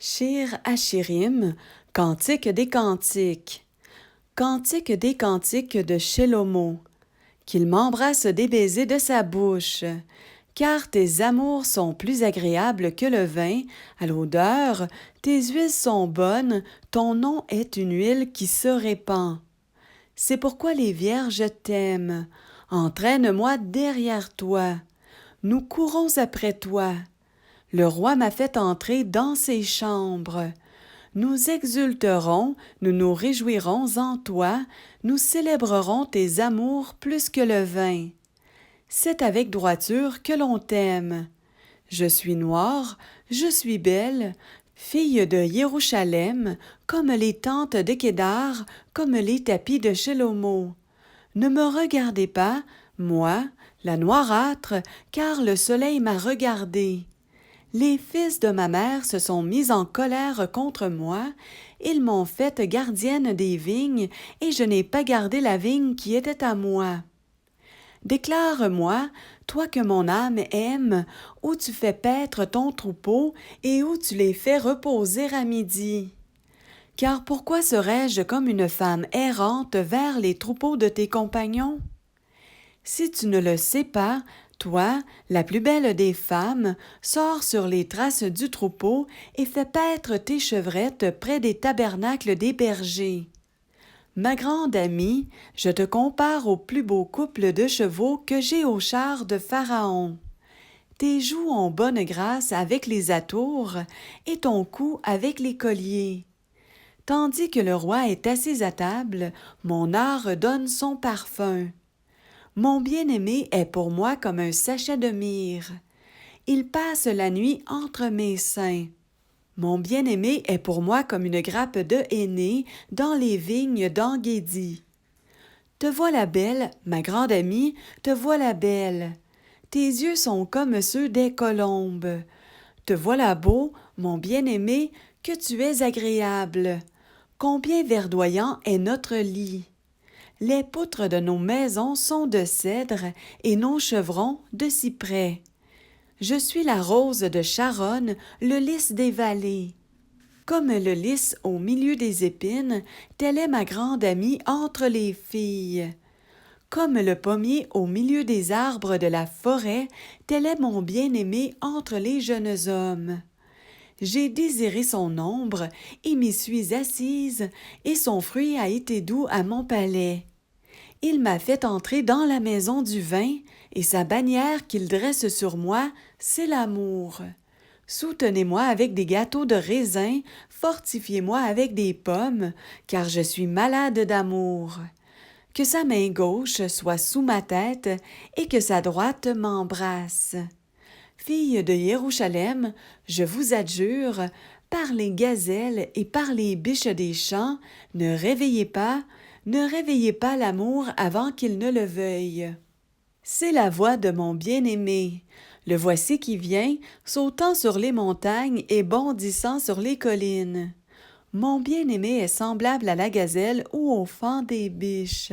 Shir Hachirim, Cantique des Cantiques. Cantique des Cantiques de Shelomo. Qu'il m'embrasse des baisers de sa bouche. Car tes amours sont plus agréables que le vin, à l'odeur, tes huiles sont bonnes, ton nom est une huile qui se répand. C'est pourquoi les vierges t'aiment. Entraîne-moi derrière toi. Nous courons après toi. Le roi m'a fait entrer dans ses chambres. Nous exulterons, nous nous réjouirons en toi, nous célébrerons tes amours plus que le vin. C'est avec droiture que l'on t'aime. Je suis noire, je suis belle, fille de Jérusalem, comme les tentes de Kédar, comme les tapis de Shelomo. Ne me regardez pas, moi, la noirâtre, car le soleil m'a regardée. Les fils de ma mère se sont mis en colère contre moi, ils m'ont faite gardienne des vignes, et je n'ai pas gardé la vigne qui était à moi. Déclare-moi, toi que mon âme aime, où tu fais paître ton troupeau, et où tu les fais reposer à midi. Car pourquoi serais-je comme une femme errante vers les troupeaux de tes compagnons? Si tu ne le sais pas, toi, la plus belle des femmes, sors sur les traces du troupeau et fais paître tes chevrettes près des tabernacles des bergers. Ma grande amie, je te compare au plus beau couple de chevaux que j'ai au char de Pharaon. Tes joues ont bonne grâce avec les atours et ton cou avec les colliers. Tandis que le roi est assis à table, mon art donne son parfum. Mon bien-aimé est pour moi comme un sachet de myrrhe. Il passe la nuit entre mes seins. Mon bien-aimé est pour moi comme une grappe de henné dans les vignes d'Enguédi. Te voilà belle, ma grande amie, te voilà belle. Tes yeux sont comme ceux des colombes. Te voilà beau, mon bien-aimé, que tu es agréable. Combien verdoyant est notre lit. Les poutres de nos maisons sont de cèdre et nos chevrons de cyprès. Je suis la rose de Sharon, le lys des vallées. Comme le lys au milieu des épines, telle est ma grande amie entre les filles. Comme le pommier au milieu des arbres de la forêt, tel est mon bien-aimé entre les jeunes hommes. J'ai désiré son ombre et m'y suis assise, et son fruit a été doux à mon palais. Il m'a fait entrer dans la maison du vin, et sa bannière qu'il dresse sur moi, c'est l'amour. Soutenez-moi avec des gâteaux de raisin, fortifiez-moi avec des pommes, car je suis malade d'amour. Que sa main gauche soit sous ma tête, et que sa droite m'embrasse. Fille de Jérusalem, je vous adjure, par les gazelles et par les biches des champs, ne réveillez pas l'amour avant qu'il ne le veuille. C'est la voix de mon bien-aimé. Le voici qui vient, sautant sur les montagnes et bondissant sur les collines. Mon bien-aimé est semblable à la gazelle ou au faon des biches.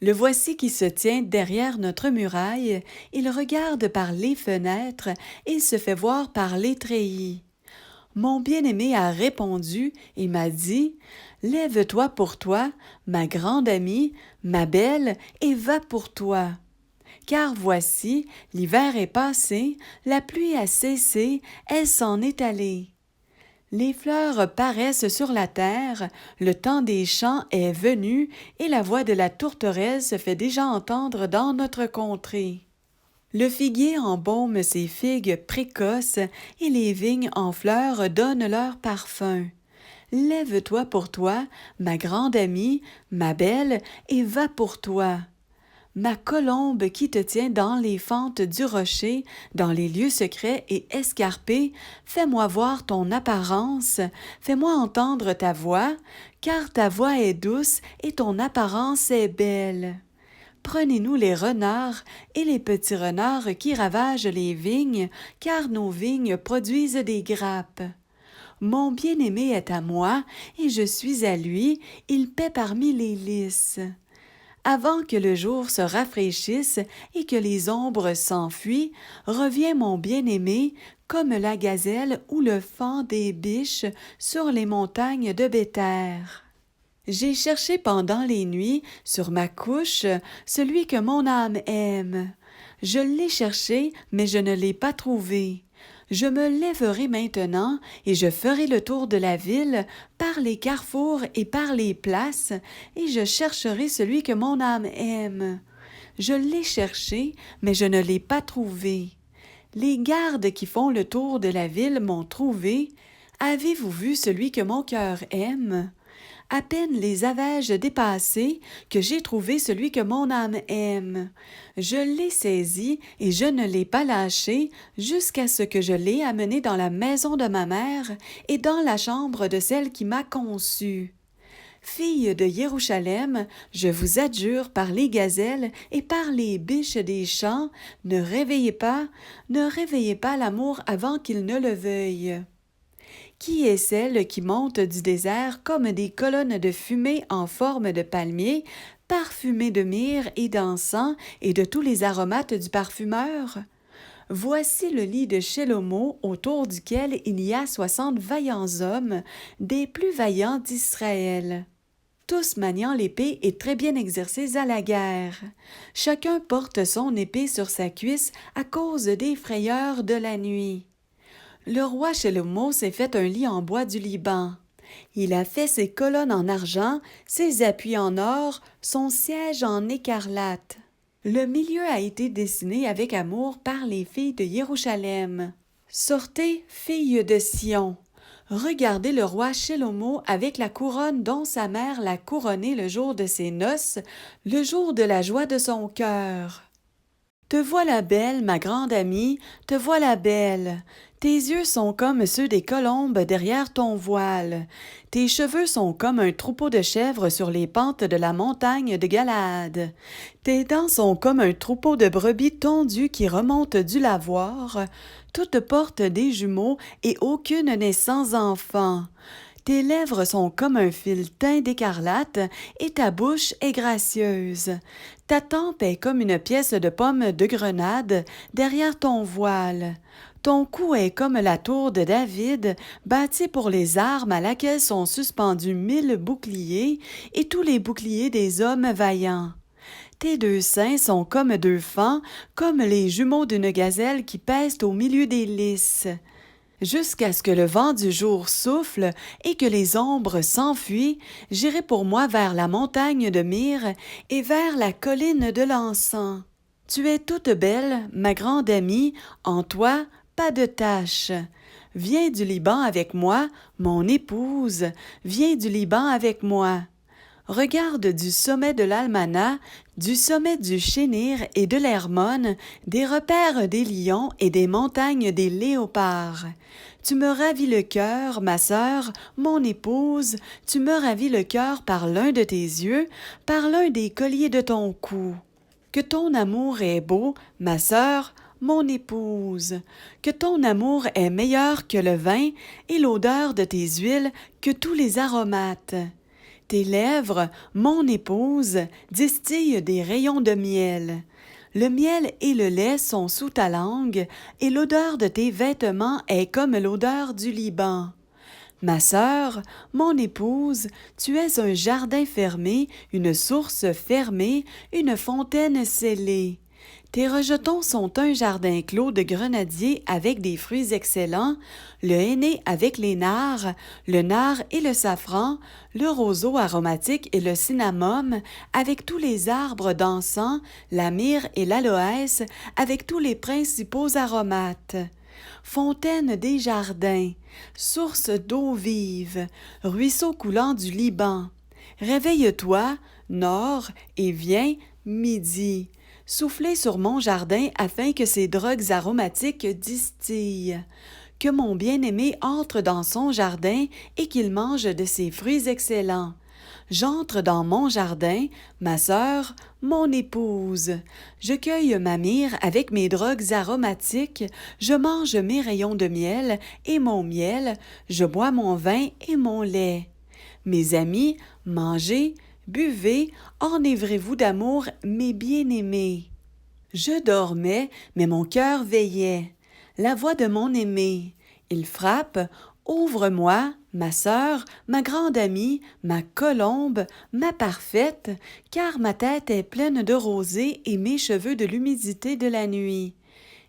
Le voici qui se tient derrière notre muraille, il regarde par les fenêtres, il se fait voir par les treillis. Mon bien-aimé a répondu et m'a dit « Lève-toi pour toi, ma grande amie, ma belle, et va pour toi. » Car voici, l'hiver est passé, la pluie a cessé, elle s'en est allée. Les fleurs paraissent sur la terre, le temps des champs est venu, et la voix de la tourterelle se fait déjà entendre dans notre contrée. Le figuier embaume ses figues précoces, et les vignes en fleurs donnent leur parfum. Lève-toi pour toi, ma grande amie, ma belle, et va pour toi. Ma colombe qui te tient dans les fentes du rocher, dans les lieux secrets et escarpés, fais-moi voir ton apparence, fais-moi entendre ta voix, car ta voix est douce et ton apparence est belle. Prenez-nous les renards et les petits renards qui ravagent les vignes, car nos vignes produisent des grappes. Mon bien-aimé est à moi, et je suis à lui, il paît parmi les lys. Avant que le jour se rafraîchisse et que les ombres s'enfuient, revient mon bien-aimé comme la gazelle ou le faon des biches sur les montagnes de Béthère. J'ai cherché pendant les nuits, sur ma couche, celui que mon âme aime. Je l'ai cherché, mais je ne l'ai pas trouvé. Je me lèverai maintenant, et je ferai le tour de la ville, par les carrefours et par les places, et je chercherai celui que mon âme aime. Je l'ai cherché, mais je ne l'ai pas trouvé. Les gardes qui font le tour de la ville m'ont trouvé. Avez-vous vu celui que mon cœur aime? À peine les avais-je dépassés que j'ai trouvé celui que mon âme aime. Je l'ai saisi et je ne l'ai pas lâché jusqu'à ce que je l'ai amené dans la maison de ma mère et dans la chambre de celle qui m'a conçue. Fille de Jérusalem, je vous adjure par les gazelles et par les biches des champs, ne réveillez pas l'amour avant qu'il ne le veuille. Qui est celle qui monte du désert comme des colonnes de fumée en forme de palmier, parfumées de myrrhe et d'encens et de tous les aromates du parfumeur? Voici le lit de Shelomo, autour duquel il y a 60 vaillants hommes, des plus vaillants d'Israël. Tous maniant l'épée et très bien exercés à la guerre. Chacun porte son épée sur sa cuisse à cause des frayeurs de la nuit. Le roi Shelomo s'est fait un lit en bois du Liban. Il a fait ses colonnes en argent, ses appuis en or, son siège en écarlate. Le milieu a été dessiné avec amour par les filles de Jérusalem. Sortez, filles de Sion. Regardez le roi Shelomo avec la couronne dont sa mère l'a couronné le jour de ses noces, le jour de la joie de son cœur. Te voilà belle, ma grande amie, te voilà belle. Tes yeux sont comme ceux des colombes derrière ton voile. Tes cheveux sont comme un troupeau de chèvres sur les pentes de la montagne de Galaad. Tes dents sont comme un troupeau de brebis tondues qui remontent du lavoir. Toutes portent des jumeaux et aucune n'est sans enfant. Tes lèvres sont comme un fil teint d'écarlate et ta bouche est gracieuse. Ta tempe est comme une pièce de pomme de grenade derrière ton voile. Ton cou est comme la tour de David, bâtie pour les armes à laquelle sont suspendus 1000 boucliers et tous les boucliers des hommes vaillants. Tes deux seins sont comme deux faons, comme les jumeaux d'une gazelle qui pèsent au milieu des lys. Jusqu'à ce que le vent du jour souffle et que les ombres s'enfuient, j'irai pour moi vers la montagne de myrrhe et vers la colline de l'encens. Tu es toute belle, ma grande amie, en toi, pas de tache. Viens du Liban avec moi, mon épouse, viens du Liban avec moi. Regarde du sommet de l'Almana, du sommet du Chénir et de l'Hermon, des repères des lions et des montagnes des léopards. Tu me ravis le cœur, ma sœur, mon épouse, tu me ravis le cœur par l'un de tes yeux, par l'un des colliers de ton cou. Que ton amour est beau, ma sœur, mon épouse, que ton amour est meilleur que le vin et l'odeur de tes huiles que tous les aromates. Tes lèvres, mon épouse, distillent des rayons de miel. Le miel et le lait sont sous ta langue, et l'odeur de tes vêtements est comme l'odeur du Liban. Ma sœur, mon épouse, tu es un jardin fermé, une source fermée, une fontaine scellée. Tes rejetons sont un jardin clos de grenadiers avec des fruits excellents, le henné avec les nards, le nard et le safran, le roseau aromatique et le cinnamome, avec tous les arbres d'encens, la myrrhe et l'aloès, avec tous les principaux aromates. Fontaine des jardins, source d'eau vive, ruisseau coulant du Liban. Réveille-toi, nord, et viens, midi. Soufflez sur mon jardin afin que ses drogues aromatiques distillent. Que mon bien-aimé entre dans son jardin et qu'il mange de ses fruits excellents. J'entre dans mon jardin, ma sœur, mon épouse. Je cueille ma myrrhe avec mes drogues aromatiques, je mange mes rayons de miel et mon miel, je bois mon vin et mon lait. Mes amis, mangez, Buvez, enivrez-vous d'amour, mes bien-aimés. Je dormais, mais mon cœur veillait. La voix de mon aimé. Il frappe. Ouvre-moi, ma sœur, ma grande amie, ma colombe, ma parfaite, car ma tête est pleine de rosée et mes cheveux de l'humidité de la nuit.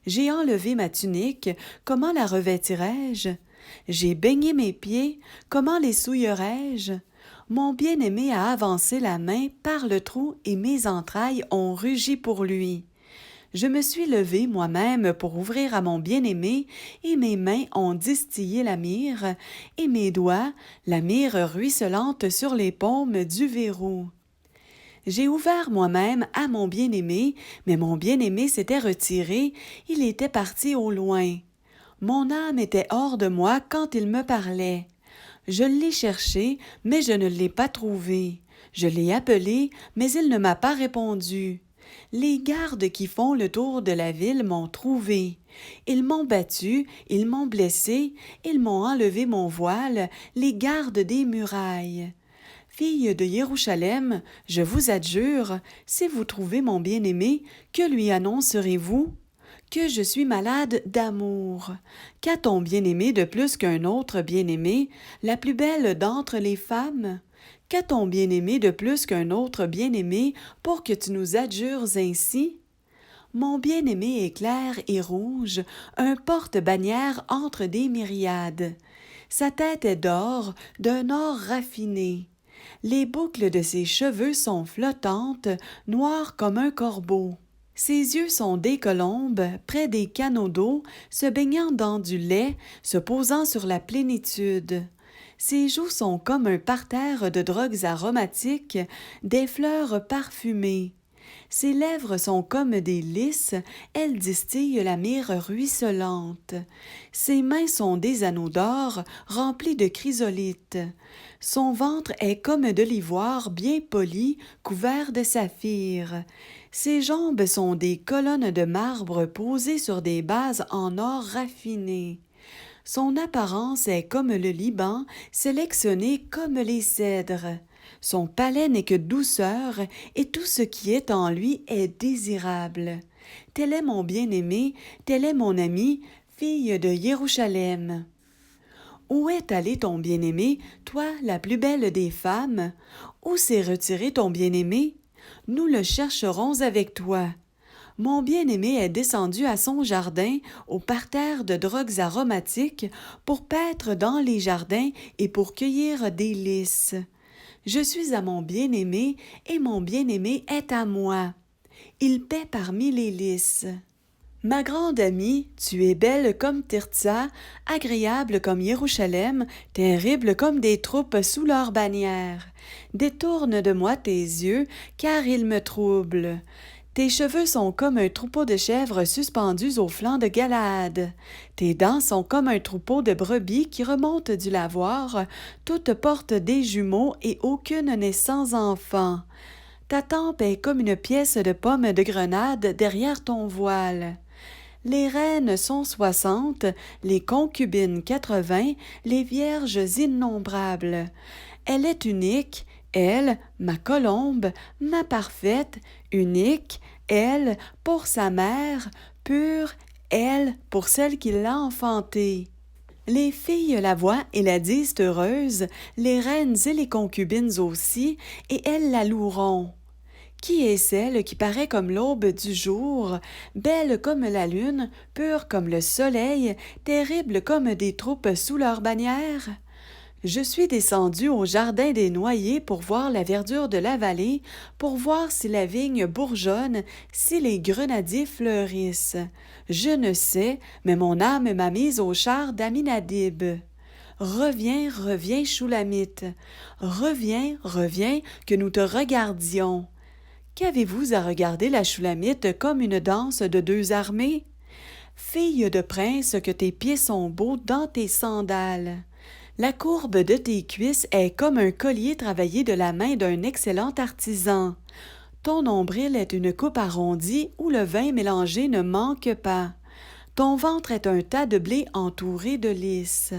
J'ai enlevé ma tunique, comment la revêtirais-je? J'ai baigné mes pieds, comment les souillerais-je? Mon bien-aimé a avancé la main par le trou et mes entrailles ont rugi pour lui. Je me suis levée moi-même pour ouvrir à mon bien-aimé, et mes mains ont distillé la myrrhe, et mes doigts, la myrrhe ruisselante sur les paumes du verrou. J'ai ouvert moi-même à mon bien-aimé, mais mon bien-aimé s'était retiré, il était parti au loin. Mon âme était hors de moi quand il me parlait. Je l'ai cherché, mais je ne l'ai pas trouvé. Je l'ai appelé, mais il ne m'a pas répondu. Les gardes qui font le tour de la ville m'ont trouvé. Ils m'ont battu, ils m'ont blessé, ils m'ont enlevé mon voile, les gardes des murailles. Fille de Jérusalem, je vous adjure, si vous trouvez mon bien-aimé, que lui annoncerez-vous? Que je suis malade d'amour. Qu'a ton bien-aimé de plus qu'un autre bien-aimé, la plus belle d'entre les femmes? Qu'a ton bien-aimé de plus qu'un autre bien-aimé pour que tu nous adjures ainsi? Mon bien-aimé est clair et rouge, un porte-bannière entre des myriades. Sa tête est d'or, d'un or raffiné. Les boucles de ses cheveux sont flottantes, noires comme un corbeau. Ses yeux sont des colombes, près des canaux d'eau, se baignant dans du lait, se posant sur la plénitude. Ses joues sont comme un parterre de drogues aromatiques, des fleurs parfumées. Ses lèvres sont comme des lys, elles distillent la myrrhe ruisselante. Ses mains sont des anneaux d'or remplis de chrysolites. Son ventre est comme de l'ivoire bien poli, couvert de saphir. Ses jambes sont des colonnes de marbre posées sur des bases en or raffiné. Son apparence est comme le Liban, sélectionné comme les cèdres. Son palais n'est que douceur, et tout ce qui est en lui est désirable. Tel est mon bien-aimé, tel est mon ami, fille de Jérusalem. Où est allé ton bien-aimé, toi, la plus belle des femmes? Où s'est retiré ton bien-aimé? Nous le chercherons avec toi. Mon bien-aimé est descendu à son jardin, au parterre de drogues aromatiques, pour paître dans les jardins et pour cueillir des lys. Je suis à mon bien-aimé, et mon bien-aimé est à moi. Il paît parmi les lys. Ma grande amie, tu es belle comme Tirtsa, agréable comme Jérusalem, terrible comme des troupes sous leur bannière. Détourne de moi tes yeux, car ils me troublent. Tes cheveux sont comme un troupeau de chèvres suspendus au flanc de Galaad. Tes dents sont comme un troupeau de brebis qui remontent du lavoir, toutes portent des jumeaux et aucune n'est sans enfant. Ta tempe est comme une pièce de pomme de grenade derrière ton voile. Les reines sont 60, les concubines 80, les vierges innombrables. Elle est unique, elle, ma colombe, ma parfaite, unique, elle, pour sa mère, pure, elle, pour celle qui l'a enfantée. Les filles la voient et la disent heureuse, les reines et les concubines aussi, et elles la loueront. Qui est celle qui paraît comme l'aube du jour, belle comme la lune, pure comme le soleil, terrible comme des troupes sous leur bannière? Je suis descendue au jardin des noyers pour voir la verdure de la vallée, pour voir si la vigne bourgeonne, si les grenadiers fleurissent. Je ne sais, mais mon âme m'a mise au char d'Aminadib. Reviens, reviens, Choulamite. Reviens, reviens, que nous te regardions. Qu'avez-vous à regarder la Choulamite comme une danse de deux armées? Fille de prince, que tes pieds sont beaux dans tes sandales. La courbe de tes cuisses est comme un collier travaillé de la main d'un excellent artisan. Ton nombril est une coupe arrondie où le vin mélangé ne manque pas. Ton ventre est un tas de blé entouré de lys.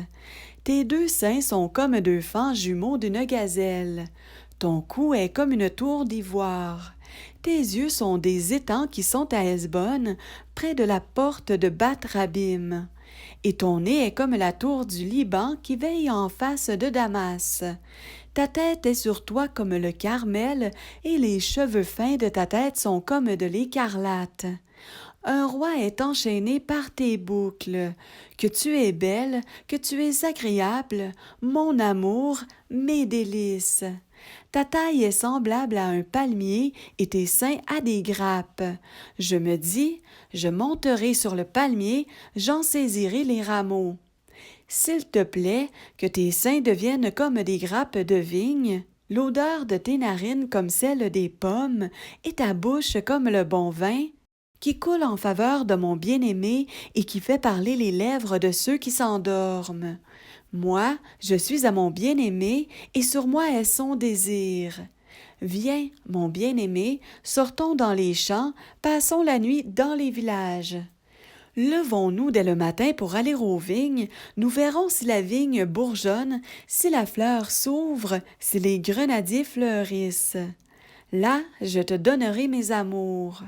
Tes deux seins sont comme deux fans jumeaux d'une gazelle. Ton cou est comme une tour d'ivoire. Tes yeux sont des étangs qui sont à Hesbon, près de la porte de Bath-Rabim. Et ton nez est comme la tour du Liban qui veille en face de Damas. Ta tête est sur toi comme le Carmel, et les cheveux fins de ta tête sont comme de l'écarlate. Un roi est enchaîné par tes boucles. Que tu es belle, que tu es agréable, mon amour, mes délices. Ta taille est semblable à un palmier et tes seins à des grappes. Je me dis, je monterai sur le palmier, j'en saisirai les rameaux. S'il te plaît, que tes seins deviennent comme des grappes de vigne, l'odeur de tes narines comme celle des pommes, et ta bouche comme le bon vin, qui coule en faveur de mon bien-aimé et qui fait parler les lèvres de ceux qui s'endorment. Moi, je suis à mon bien-aimé, et sur moi est son désir. Viens, mon bien-aimé, sortons dans les champs, passons la nuit dans les villages. Levons-nous dès le matin pour aller aux vignes, nous verrons si la vigne bourgeonne, si la fleur s'ouvre, si les grenadiers fleurissent. Là, je te donnerai mes amours.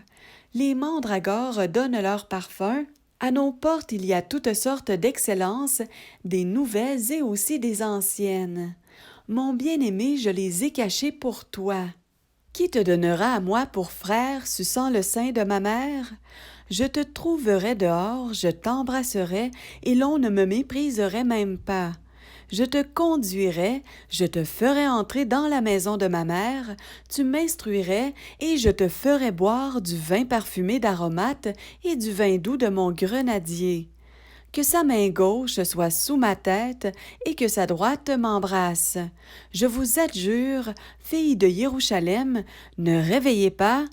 Les mandragores donnent leur parfum. À nos portes, il y a toutes sortes d'excellences, des nouvelles et aussi des anciennes. Mon bien-aimé, je les ai cachées pour toi. Qui te donnera à moi pour frère, suçant le sein de ma mère? Je te trouverai dehors, je t'embrasserai, et l'on ne me mépriserait même pas. Je te conduirai, je te ferai entrer dans la maison de ma mère, tu m'instruirais, et je te ferai boire du vin parfumé d'aromates et du vin doux de mon grenadier. Que sa main gauche soit sous ma tête et que sa droite m'embrasse. Je vous adjure, filles de Jérusalem, ne réveillez pas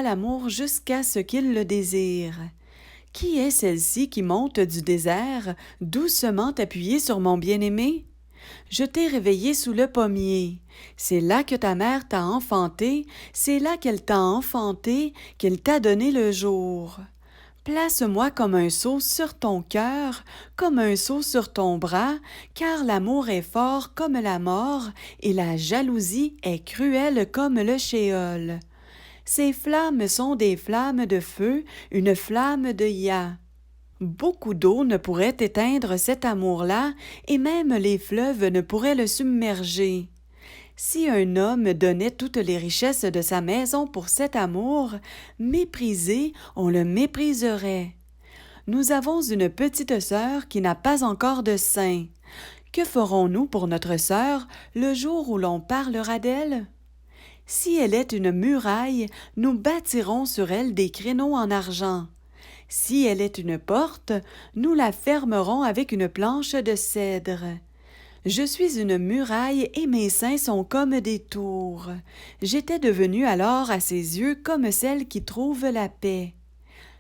l'amour jusqu'à ce qu'il le désire. Qui est celle-ci qui monte du désert, doucement appuyée sur mon bien-aimé? Je t'ai réveillé sous le pommier. C'est là que ta mère t'a enfanté, c'est là qu'elle t'a enfanté, qu'elle t'a donné le jour. Place-moi comme un sceau sur ton cœur, comme un sceau sur ton bras, car l'amour est fort comme la mort, et la jalousie est cruelle comme le shéol. Ces flammes sont des flammes de feu, une flamme de Yah. Beaucoup d'eau ne pourrait éteindre cet amour-là, et même les fleuves ne pourraient le submerger. Si un homme donnait toutes les richesses de sa maison pour cet amour, méprisé, on le mépriserait. Nous avons une petite sœur qui n'a pas encore de sein. Que ferons-nous pour notre sœur le jour où l'on parlera d'elle? Si elle est une muraille, nous bâtirons sur elle des créneaux en argent. Si elle est une porte, nous la fermerons avec une planche de cèdre. Je suis une muraille et mes seins sont comme des tours. J'étais devenue alors à ses yeux comme celle qui trouve la paix.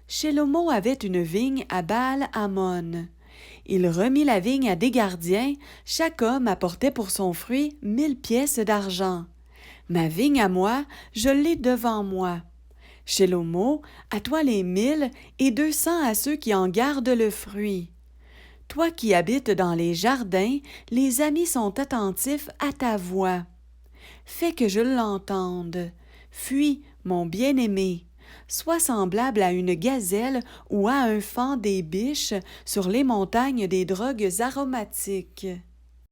Shelomo avait une vigne à Baal-Hamon. Il remit la vigne à des gardiens, chaque homme apportait pour son fruit 1000 pièces d'argent. Ma vigne à moi, je l'ai devant moi. Shelomo, à toi les 1000 et 200 à ceux qui en gardent le fruit. Toi qui habites dans les jardins, les amis sont attentifs à ta voix. Fais que je l'entende. Fuis, mon bien-aimé. Sois semblable à une gazelle ou à un faon des biches sur les montagnes des drogues aromatiques.